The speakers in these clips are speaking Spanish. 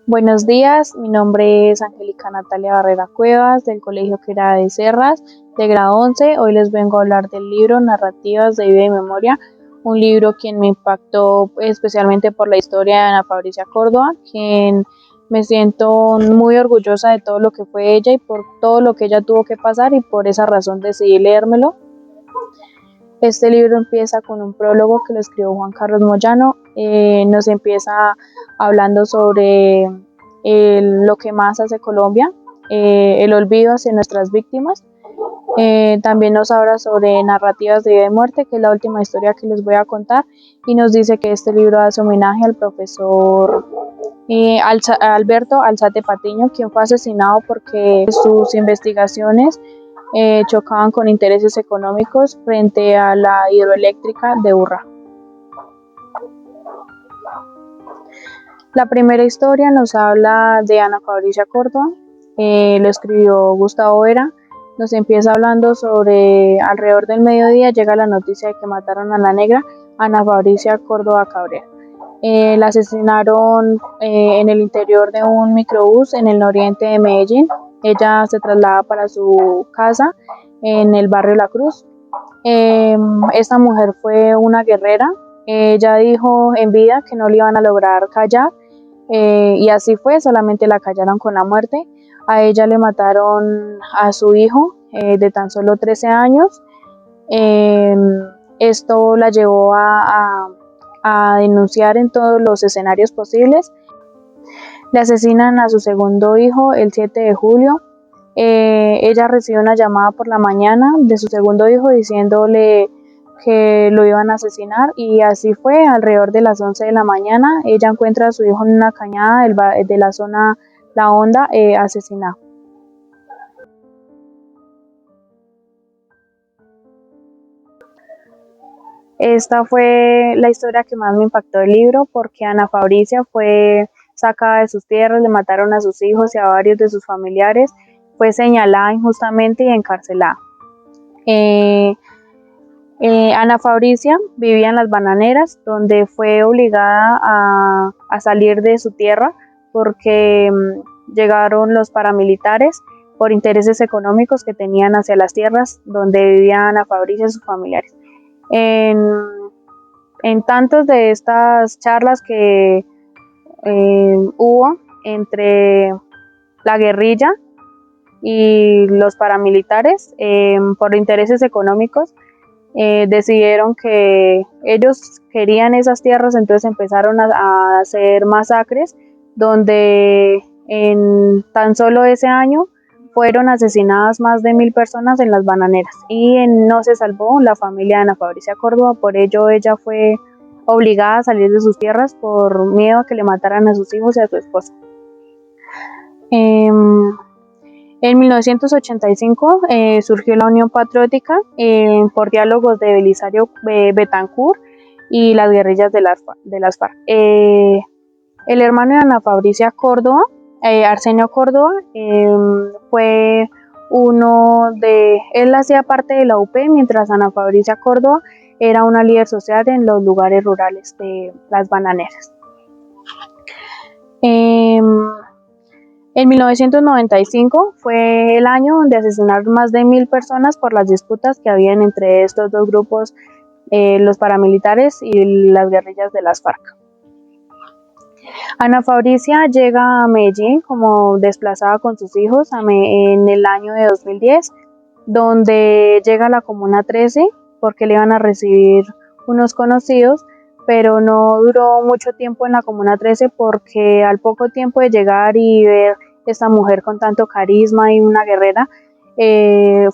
Buenos días, mi nombre es Angélica Natalia Barrera Cuevas del Colegio Quirá de Serras de grado 11. Hoy les vengo a hablar del libro Narrativas de Vida y Memoria, un libro quien me impactó especialmente por la historia de Ana Fabricia Córdoba, quien me siento muy orgullosa de todo lo que fue ella y por todo lo que ella tuvo que pasar, y por esa razón decidí leérmelo. Este libro empieza con un prólogo que lo escribió Juan Carlos Moyano. Nos empieza hablando sobre lo que más hace Colombia, el olvido hacia nuestras víctimas. También nos habla sobre narrativas de vida y muerte, que es la última historia que les voy a contar, y nos dice que este libro hace homenaje al profesor Alberto Alzate Patiño, quien fue asesinado porque sus investigaciones chocaban con intereses económicos frente a la hidroeléctrica de Urra. La primera historia nos habla de Ana Fabricia Córdoba, lo escribió Gustavo Vera. Nos empieza hablando sobre alrededor del mediodía llega la noticia de que mataron a la negra Ana Fabricia Córdoba Cabrera. La asesinaron en el interior de un microbús en el nororiente de Medellín. Ella se traslada para su casa en el barrio La Cruz. Esta mujer fue una guerrera. Ella dijo en vida que no le iban a lograr callar, y así fue, solamente la callaron con la muerte. A ella le mataron a su hijo de tan solo 13 años. Eh, Esto la llevó a denunciar en todos los escenarios posibles. Le asesinan a su segundo hijo el 7 de julio. Ella recibe una llamada por la mañana de su segundo hijo diciéndole que lo iban a asesinar, y así fue. Alrededor de las 11 de la mañana ella encuentra a su hijo en una cañada de la zona La Honda, asesinado. Esta fue la historia que más me impactó del libro, porque Ana Fabricia fue sacada de sus tierras, le mataron a sus hijos y a varios de sus familiares, fue señalada injustamente y encarcelada. Ana Fabricia vivía en Las Bananeras, donde fue obligada a salir de su tierra porque llegaron los paramilitares por intereses económicos que tenían hacia las tierras donde vivía Ana Fabricia y sus familiares. En, en tantos de estas charlas que hubo entre la guerrilla y los paramilitares, por intereses económicos, decidieron que ellos querían esas tierras. Entonces empezaron a hacer masacres donde en tan solo ese año fueron asesinadas más de 1000 personas en Las Bananeras, y no se salvó la familia de Ana Fabricia Córdoba. Por ello ella fue obligada a salir de sus tierras por miedo a que le mataran a sus hijos y a su esposa. En 1985 surgió la Unión Patriótica por diálogos de Belisario Betancourt y las guerrillas de las FARC. El hermano de Ana Fabricia Córdoba, Arsenio Córdoba, fue él hacía parte de la UP, mientras Ana Fabricia Córdoba era una líder social en los lugares rurales de Las Bananeras. En 1995 fue el año donde asesinaron más de 1000 personas por las disputas que habían entre estos dos grupos, los paramilitares y las guerrillas de las FARC. Ana Fabricia llega a Medellín como desplazada con sus hijos en el año de 2010, donde llega a la Comuna 13 porque le iban a recibir unos conocidos, pero no duró mucho tiempo en la Comuna 13 porque al poco tiempo de llegar y ver esta mujer con tanto carisma y una guerrera,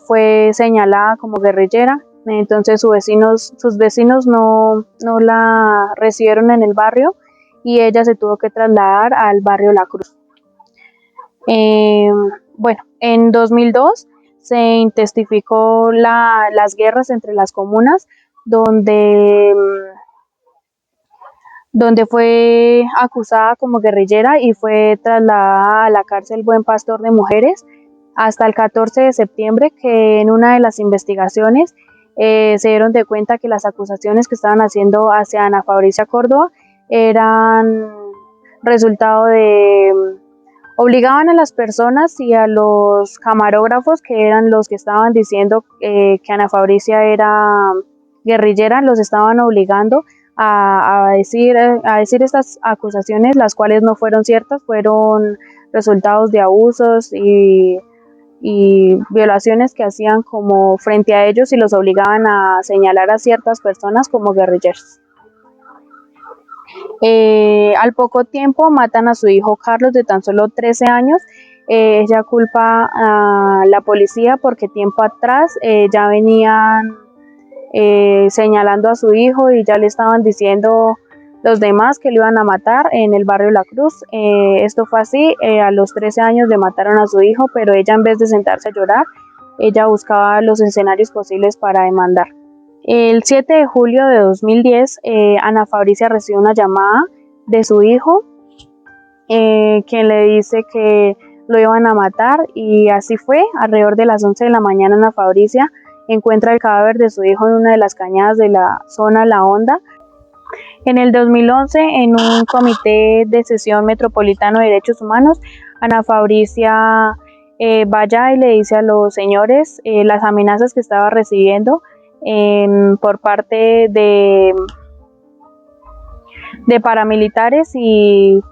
fue señalada como guerrillera. Entonces sus vecinos no la recibieron en el barrio, y ella se tuvo que trasladar al barrio La Cruz. En 2002 se intensificó las guerras entre las comunas, donde fue acusada como guerrillera y fue trasladada a la cárcel Buen Pastor de Mujeres hasta el 14 de septiembre, que en una de las investigaciones se dieron de cuenta que las acusaciones que estaban haciendo hacia Ana Fabricia Córdoba eran resultado de obligaban a las personas y a los camarógrafos, que eran los que estaban diciendo que Ana Fabricia era guerrillera, los estaban obligando a decir estas acusaciones, las cuales no fueron ciertas, fueron resultados de abusos y violaciones que hacían como frente a ellos y los obligaban a señalar a ciertas personas como guerrilleros. Al poco tiempo matan a su hijo Carlos, de tan solo 13 años. Ella culpa a la policía porque tiempo atrás ya venían señalando a su hijo y ya le estaban diciendo los demás que lo iban a matar en el barrio La Cruz. Esto fue así, a los 13 años le mataron a su hijo, pero ella, en vez de sentarse a llorar, ella buscaba los escenarios posibles para demandar. El 7 de julio de 2010, Ana Fabricia recibe una llamada de su hijo, quien le dice que lo iban a matar, y así fue. Alrededor de las 11 de la mañana, Ana Fabricia encuentra el cadáver de su hijo en una de las cañadas de la zona La Honda. En el 2011, en un comité de sesión metropolitano de derechos humanos, Ana Fabricia vaya y le dice a los señores las amenazas que estaba recibiendo por parte de paramilitares, y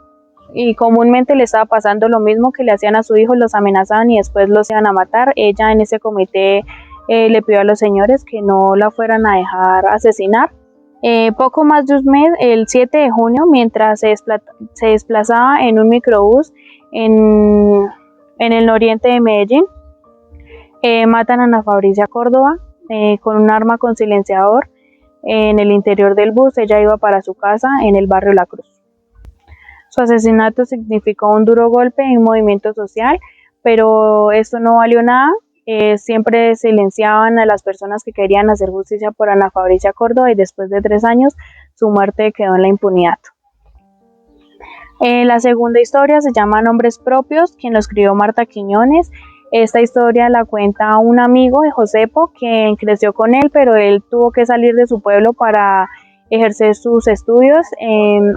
comúnmente le estaba pasando lo mismo que le hacían a su hijo, los amenazaban y después los iban a matar. Ella en ese comité le pidió a los señores que no la fueran a dejar asesinar. Poco más de un mes, el 7 de junio, mientras se desplazaba en un microbús en el oriente de Medellín, matan a Ana Fabricia Córdoba con un arma con silenciador en el interior del bus. Ella iba para su casa en el barrio La Cruz. Su asesinato significó un duro golpe en un movimiento social, pero esto no valió nada. Siempre silenciaban a las personas que querían hacer justicia por Ana Fabricia Córdoba, y después de 3 años su muerte quedó en la impunidad. La segunda historia se llama Nombres Propios, quien lo escribió Marta Quiñones. Esta historia la cuenta un amigo de Josepo, quien creció con él, pero él tuvo que salir de su pueblo para ejercer sus estudios.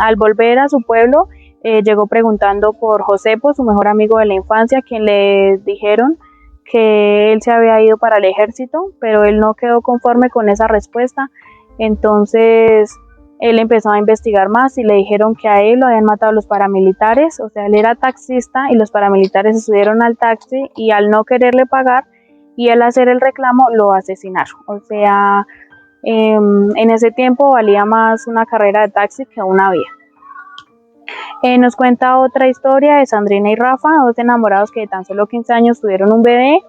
Al volver a su pueblo, llegó preguntando por Josepo, su mejor amigo de la infancia, quien le dijeron que él se había ido para el ejército, pero él no quedó conforme con esa respuesta. Entonces él empezó a investigar más y le dijeron que a él lo habían matado los paramilitares. O sea, él era taxista y los paramilitares se subieron al taxi y, al no quererle pagar y él hacer el reclamo, lo asesinaron. O sea, en ese tiempo valía más una carrera de taxi que una vida. Nos cuenta otra historia de Sandrina y Rafa, dos enamorados que de tan solo 15 años tuvieron un bebé.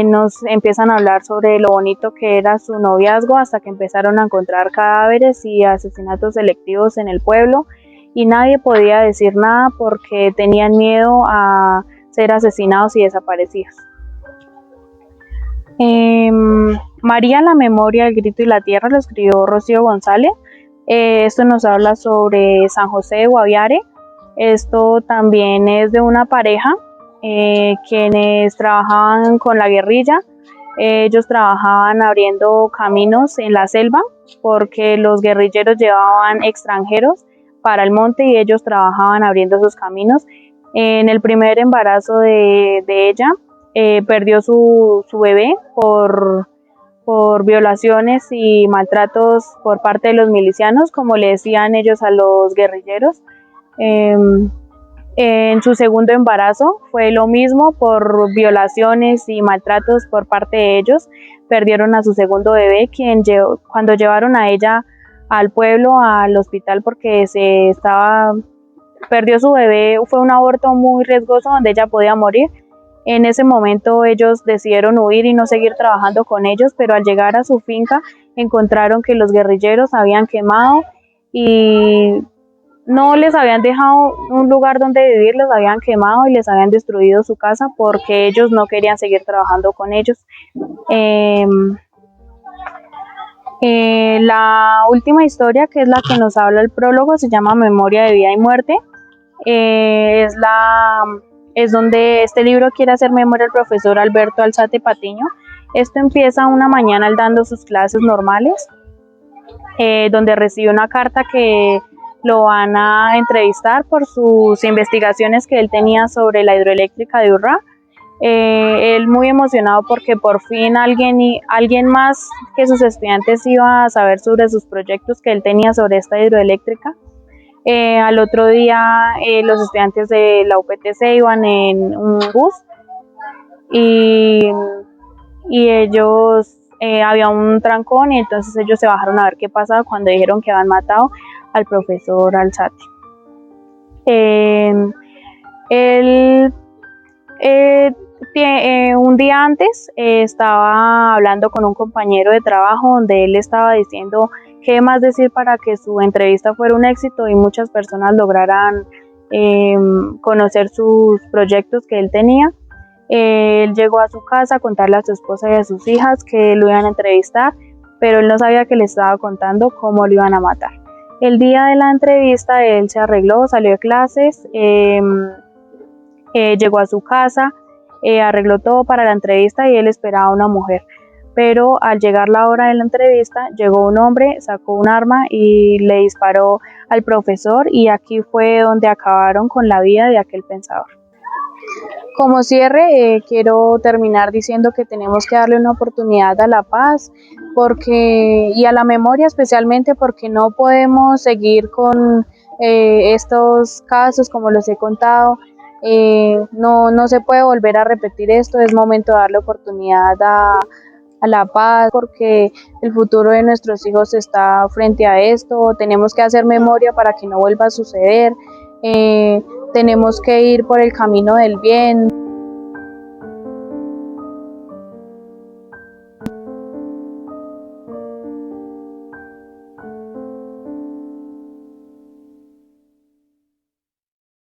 Nos empiezan a hablar sobre lo bonito que era su noviazgo, hasta que empezaron a encontrar cadáveres y asesinatos selectivos en el pueblo, y nadie podía decir nada porque tenían miedo a ser asesinados y desaparecidos. María, la memoria, el grito y la tierra, lo escribió Rocío González. Esto nos habla sobre San José de Guaviare. Esto también es de una pareja quienes trabajaban con la guerrilla. Ellos trabajaban abriendo caminos en la selva porque los guerrilleros llevaban extranjeros para el monte y ellos trabajaban abriendo esos caminos. En el primer embarazo de ella, perdió su bebé por violaciones y maltratos por parte de los milicianos, como le decían ellos a los guerrilleros. En su segundo embarazo fue lo mismo, por violaciones y maltratos por parte de ellos. Perdieron a su segundo bebé, quien cuando llevaron a ella al pueblo, al hospital, porque perdió su bebé, fue un aborto muy riesgoso donde ella podía morir. En ese momento ellos decidieron huir y no seguir trabajando con ellos, pero al llegar a su finca encontraron que los guerrilleros habían quemado y no les habían dejado un lugar donde vivir, los habían quemado y les habían destruido su casa porque ellos no querían seguir trabajando con ellos. La última historia, que es la que nos habla el prólogo, se llama Memoria de Vida y Muerte. Es donde este libro quiere hacer memoria el profesor Alberto Alzate Patiño. Esto empieza una mañana él dando sus clases normales, donde recibe una carta que lo van a entrevistar por sus investigaciones que él tenía sobre la hidroeléctrica de Urrá. Él muy emocionado porque por fin alguien más que sus estudiantes iba a saber sobre sus proyectos que él tenía sobre esta hidroeléctrica. Al otro día los estudiantes de la UPTC iban en un bus y ellos había un trancón y entonces ellos se bajaron a ver qué pasaba cuando dijeron que habían matado al profesor Alzate. Él un día antes estaba hablando con un compañero de trabajo donde él estaba diciendo qué más decir para que su entrevista fuera un éxito y muchas personas lograran conocer sus proyectos que él tenía. Él llegó a su casa a contarle a su esposa y a sus hijas que lo iban a entrevistar, pero él no sabía que le estaba contando cómo lo iban a matar. El día de la entrevista él se arregló, salió de clases, llegó a su casa, arregló todo para la entrevista y él esperaba a una mujer. Pero al llegar la hora de la entrevista, llegó un hombre, sacó un arma y le disparó al profesor, y aquí fue donde acabaron con la vida de aquel pensador. Como cierre, quiero terminar diciendo que tenemos que darle una oportunidad a la paz y a la memoria, especialmente porque no podemos seguir con estos casos como los he contado. No se puede volver a repetir esto. Es momento de darle oportunidad a la paz, porque el futuro de nuestros hijos está frente a esto. Tenemos que hacer memoria para que no vuelva a suceder. Tenemos que ir por el camino del bien.